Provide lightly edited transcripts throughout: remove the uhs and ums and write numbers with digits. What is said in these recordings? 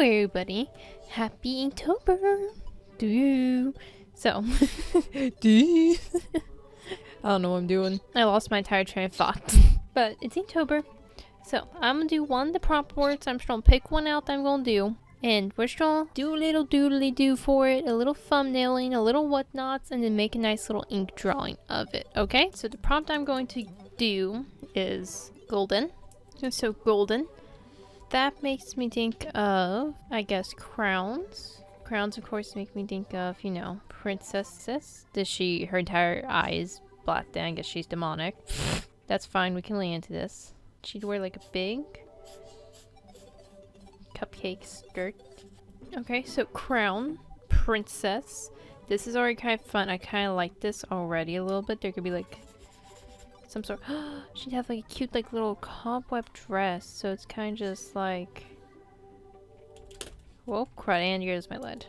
everybody, happy Inktober! Do you? So, do you? I don't know what I'm doing. I lost my entire train of thought. But it's Inktober, so I'm gonna do one of the prompt words. I'm just gonna pick one out that I'm gonna do. And we're just gonna do a little doodly-doo for it, a little thumbnailing, a little whatnots, and then make a nice little ink drawing of it, okay? So the prompt I'm going to do is golden. So golden. That makes me think of, I guess, crowns. Crowns, of course, make me think of, you know, princesses. Her entire eye is blacked out. I guess she's demonic. That's fine, we can lay into this. She'd wear like a big cupcake skirt. Okay, so crown, princess. This is already kind of fun. I kind of like this already a little bit. There could be like some sort she'd have like a cute like little cobweb dress, so it's kind of just like, whoa, crud, and here's my lead.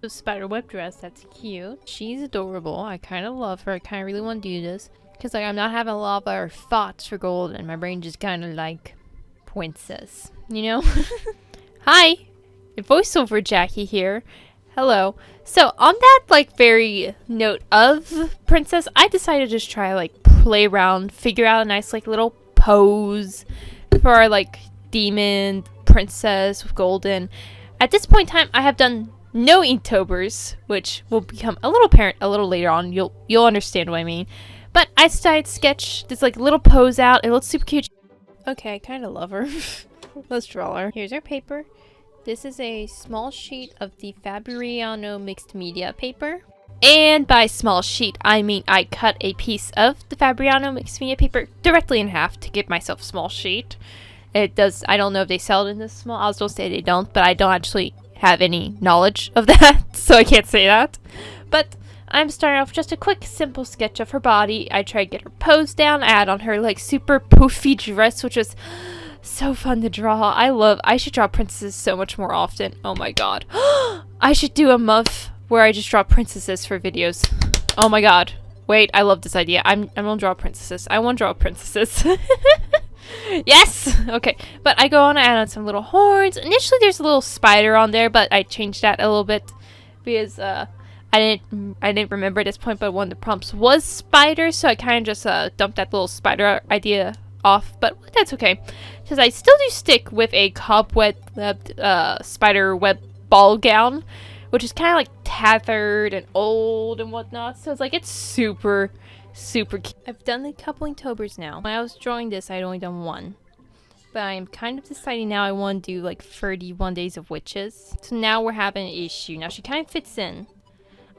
The spiderweb dress, that's cute. She's adorable. I kind of love her. I kind of really want to do this because like I'm not having a lot of our thoughts for golden. My brain just kind of like princess, you know. Hi, voiceover Jackie here. Hello. So on that like very note of princess, I decided to just try like play around, figure out a nice like little pose for our like demon princess with golden. At this point in time, I have done no Inktobers, which will become a little apparent a little later on. You'll understand what I mean. But I decided to sketch this like little pose out. It looks super cute. Okay, I kind of love her. Let's draw her. Here's our paper. This is a small sheet of the Fabriano mixed media paper. And by small sheet, I mean I cut a piece of the Fabriano mixed media paper directly in half to give myself a small sheet. It does, I don't know if they sell it in this small. I was going to say they don't, but I don't actually have any knowledge of that, so I can't say that. But I'm starting off with just a quick, simple sketch of her body. I try to get her pose down, add on her like super poofy dress, which is so fun to draw. I should draw princesses so much more often. Oh my god. I should do a muff where I just draw princesses for videos. Oh my god. Wait, I love this idea. I'm gonna draw princesses. I want to draw princesses. Yes! Okay, but I go on and add on some little horns. Initially there's a little spider on there, but I changed that a little bit because I didn't remember at this point, but one of the prompts was spider, so I kind of just dumped that little spider idea off, but that's okay because I still do stick with a cobweb spider web ball gown, which is kind of like tethered and old and whatnot, so it's like it's super cute. I've done a couple Inktobers now. When I was drawing this, I'd only done one. But I'm kind of deciding now I want to do like 31 Days of Witches. So now we're having an issue. Now she kind of fits in.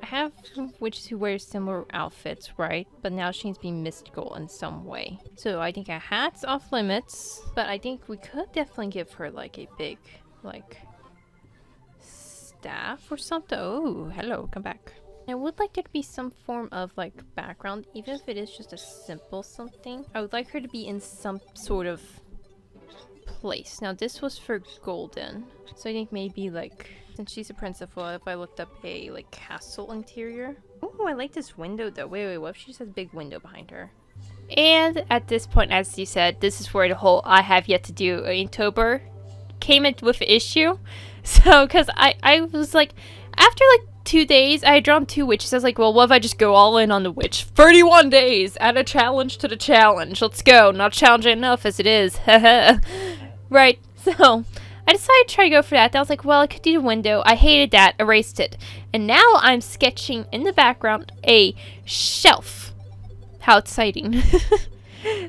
I have witches who wear similar outfits, right? But now she needs to be mystical in some way. So I think a hat's off limits. But I think we could definitely give her like a big, like, staff or something. Oh, hello, come back. I would like there to be some form of like background, even if it is just a simple something. I would like her to be in some sort of place. Now this was for golden, so I think maybe like, since she's a princess, well, if I looked up a like castle interior. Oh, I like this window though. Wait, what if she just has a big window behind her? And at this point, as you said, this is where the whole I have yet to do Inktober came in with an issue. So, because I was like, after like 2 days, I had drawn 2 witches. I was like, well, what if I just go all in on the witch? 31 days! Add a challenge to the challenge. Let's go. Not challenging enough as it is. Right. So, I decided to try to go for that. I was like, well, I could do the window. I hated that. Erased it. And now I'm sketching in the background a shelf. How exciting.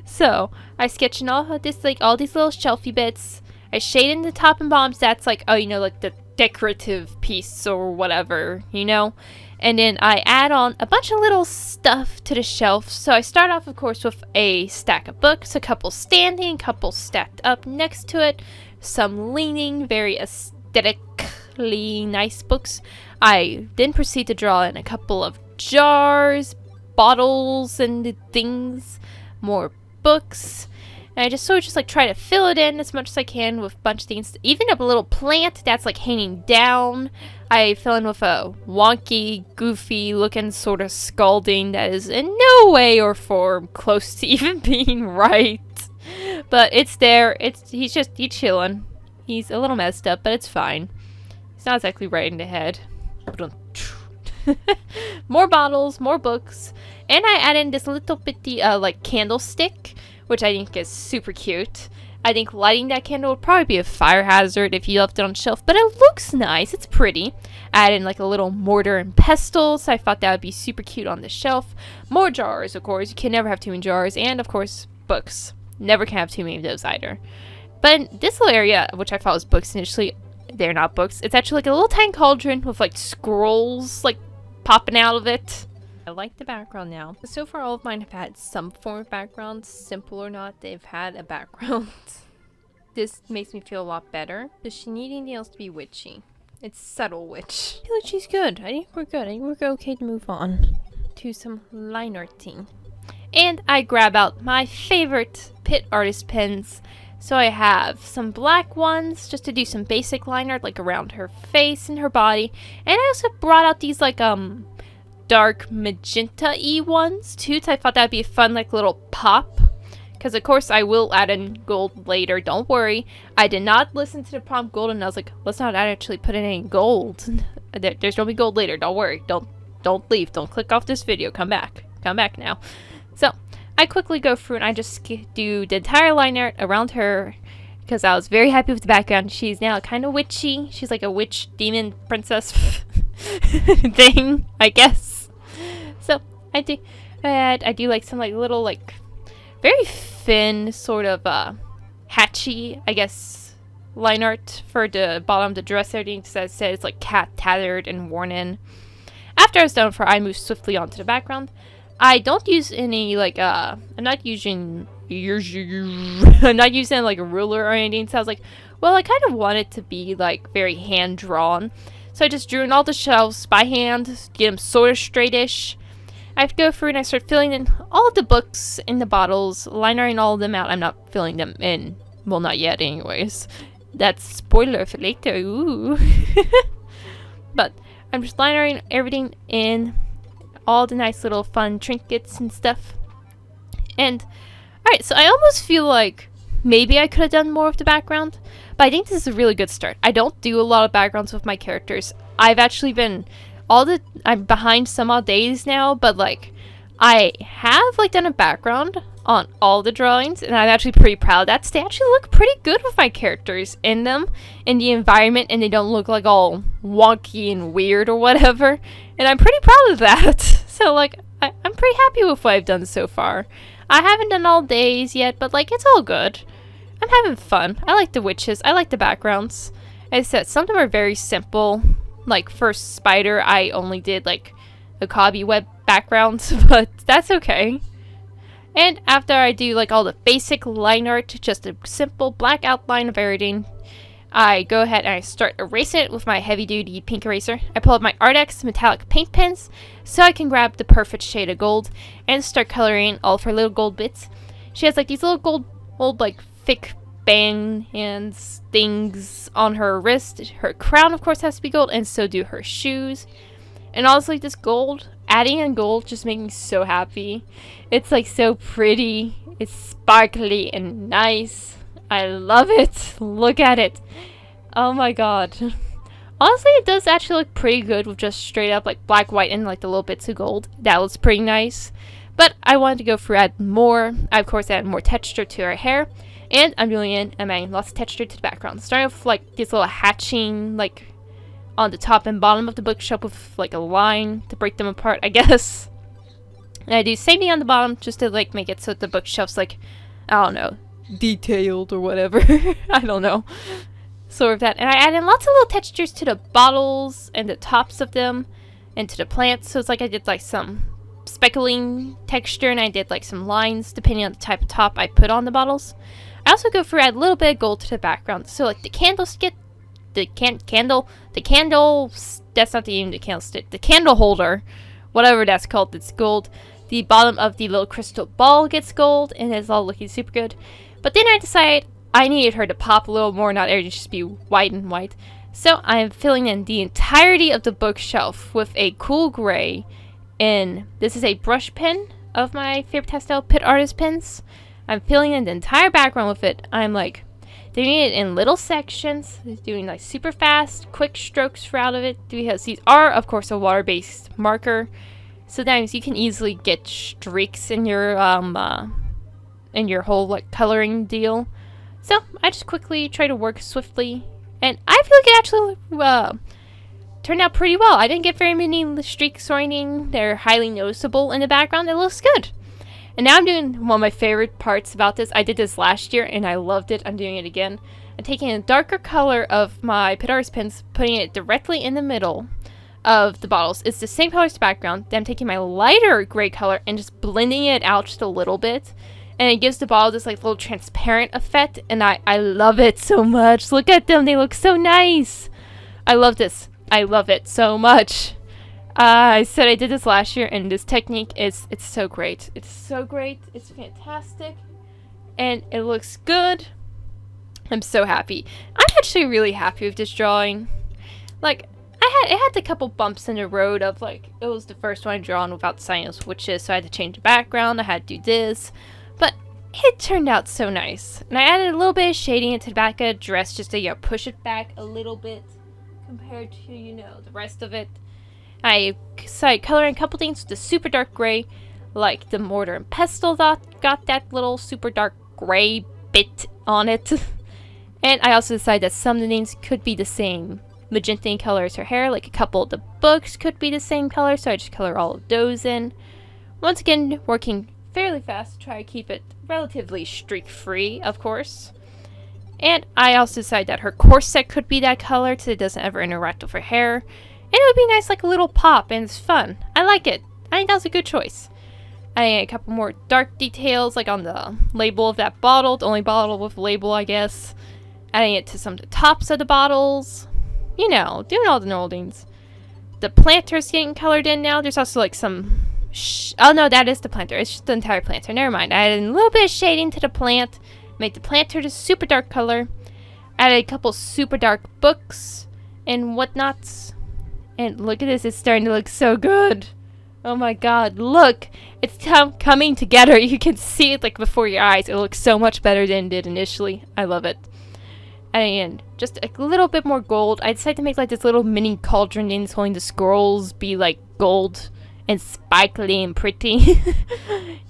So, I sketched in all this, like, all these little shelfy bits. I shade in the top and bottom. So that's like, oh, you know, like the decorative piece or whatever, you know. And then I add on a bunch of little stuff to the shelf. So I start off, of course, with a stack of books, a couple standing, a couple stacked up next to it, some leaning, very aesthetically nice books. I then proceed to draw in a couple of jars, bottles and things, more books. And I just sort of just like try to fill it in as much as I can with a bunch of things. Even a little plant that's like hanging down, I fill in with a wonky, goofy looking sort of scalding that is in no way or form close to even being right. But it's there. He's chilling. He's a little messed up, but it's fine. He's not exactly right in the head. More bottles, more books, and I add in this little bitty like candlestick, which I think is super cute. I think lighting that candle would probably be a fire hazard if you left it on the shelf, but it looks nice. It's pretty. Add in like a little mortar and pestle, so I thought that would be super cute on the shelf. More jars, of course. You can never have too many jars, and of course books. Never can have too many of those either. But in this little area, which I thought was books initially, they're not books. It's actually like a little tiny cauldron with like scrolls like popping out of it. I like the background now. So far all of mine have had some form of background. Simple or not, they've had a background. This makes me feel a lot better. Does she need anything else to be witchy? It's subtle witch. I feel like she's good. I think we're good. I think we're okay to move on to some line arting. And I grab out my favorite Pit Artist pens. So I have some black ones just to do some basic line art like around her face and her body. And I also brought out these like dark magenta-y ones too. So I thought that'd be a fun like little pop. Because of course I will add in gold later, don't worry. I did not listen to the prompt gold and I was like, let's not actually put in any gold. There's gonna be gold later, don't worry. Don't leave, don't click off this video, come back. Come back now. So I quickly go through and I just do the entire line art around her because I was very happy with the background. She's now kind of witchy. She's like a witch demon princess thing, I guess. So I do like some like little like very thin sort of hatchy, I guess, line art for the bottom of the dress. Everything says it's like tattered and worn in. After I was done with her, I moved swiftly onto the background. I don't use any like I'm not using like a ruler or anything. So I was like, well, I kind of want it to be like very hand drawn. So I just drew in all the shelves by hand, get them sort of straightish. I have to go through and I start filling in all of the books in the bottles, line arting all of them out. I'm not filling them in. Well, not yet anyways. That's spoiler for later. Ooh. But I'm just line arting everything in. All the nice little fun trinkets and stuff. And, alright, so I almost feel like maybe I could have done more of the background. But I think this is a really good start. I don't do a lot of backgrounds with my characters. I've actually been I'm behind some odd days now, but like I have like done a background on all the drawings and I'm actually pretty proud that they actually look pretty good with my characters in them, in the environment, and they don't look like all wonky and weird or whatever, and I'm pretty proud of that. So like I'm pretty happy with what I've done so far. I haven't done all days yet, but like it's all good. I'm having fun. I like the witches. I like the backgrounds. As I said, some of them are very simple. Like first spider, I only did like a cobweb background, but that's okay. And after I do like all the basic line art, just a simple black outline of everything, I go ahead and I start erasing it with my heavy duty pink eraser. I pull up my Artex metallic paint pens so I can grab the perfect shade of gold and start coloring all of her little gold bits. She has like these little gold like thick band hands things on her wrist. Her crown of course has to be gold, and so do her shoes. And honestly, this gold, adding in gold just makes me so happy. It's like so pretty. It's sparkly and nice. I love it. Look at it. Oh my god. Honestly, it does actually look pretty good with just straight up like black, white, and like the little bits of gold. That looks pretty nice. But I wanted to go for add more. I of course add more texture to her hair. And I'm adding lots of texture to the background. Starting with like this little hatching like on the top and bottom of the bookshelf with like a line to break them apart, I guess. And I do the same thing on the bottom just to like make it so the bookshelf's like, I don't know, detailed or whatever. I don't know. Sort of that. And I add in lots of little textures to the bottles and the tops of them and to the plants. So it's like I did like some speckling texture and I did like some lines depending on the type of top I put on the bottles. I also go for add a little bit of gold to the background. So like the candlestick, the candle, that's not even the candlestick, the candle holder, whatever that's called, it's gold. the bottom of the little crystal ball gets gold, and it's all looking super good. But then I decided I needed her to pop a little more, not everything just be white and white. So I am filling in the entirety of the bookshelf with a cool gray, and this is a brush pen of my Faber-Castell Pit Artist pens. I'm filling in the entire background with it. I'm like doing it in little sections, doing like super fast, quick strokes throughout of it, because these are, of course, a water-based marker. So that means you can easily get streaks in your whole like coloring deal. So I just quickly try to work swiftly, and I feel like it actually turned out pretty well. I didn't get very many streaks or anything. They're highly noticeable in the background. It looks good. And now I'm doing one of my favorite parts about this. I did this last year and I loved it. I'm doing it again. I'm taking a darker color of my Pit Artist pens, putting it directly in the middle of the bottles. It's the same color as the background. Then I'm taking my lighter gray color and just blending it out just a little bit. And it gives the bottle this like little transparent effect. And I love it so much. Look at them. They look so nice. I love this. I love it so much. I said I did this last year, and this technique it's so great. It's so great. It's fantastic. And it looks good. I'm so happy. I'm actually really happy with this drawing. Like, it had a couple bumps in the road of like, it was the first one I drawn without signing switches, so I had to change the background. I had to do this. But it turned out so nice. And I added a little bit of shading into the back of the dress just to, push it back a little bit compared to, the rest of it. I started coloring a couple things with the super dark gray, like the mortar and pestle got that little super dark gray bit on it. And I also decided that some of the names could be the same magenta in color as her hair, like a couple of the books could be the same color, so I just color all of those in. Once again, working fairly fast to try to keep it relatively streak-free, of course. And I also decided that her corset could be that color so it doesn't ever interact with her hair. And it would be nice, like a little pop, and it's fun. I like it. I think that was a good choice. I added a couple more dark details, like on the label of that bottle, the only bottle with a label, I guess. Adding it to some of the tops of the bottles. Doing all the normal things. The planter's getting colored in now. There's also like some... oh no, that is the planter. It's just the entire planter. Never mind. I added a little bit of shading to the plant. Made the planter the super dark color. Added a couple super dark books and whatnots. And look at this, it's starting to look so good. Oh my god, look! It's coming together. You can see it like before your eyes. It looks so much better than it did initially. I love it. And just a little bit more gold. I decided to make like this little mini cauldron things holding the scrolls be like gold and sparkly and pretty.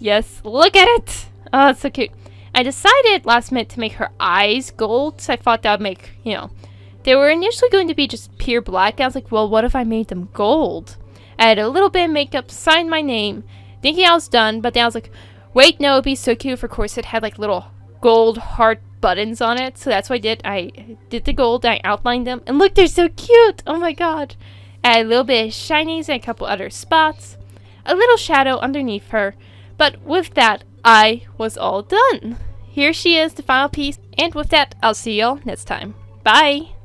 Yes, look at it! Oh, it's so cute. I decided last minute to make her eyes gold, so I thought that would make, they were initially going to be just pure black. I was like, well, what if I made them gold? I had a little bit of makeup, signed my name, thinking I was done, but then I was like, wait, no, it'd be so cute if, of course, it had like little gold heart buttons on it. So that's what I did. I did the gold, I outlined them, and look, they're so cute! Oh my god. I had a little bit of shinies and a couple other spots. A little shadow underneath her. But with that, I was all done. Here she is, the final piece. And with that, I'll see y'all next time. Bye!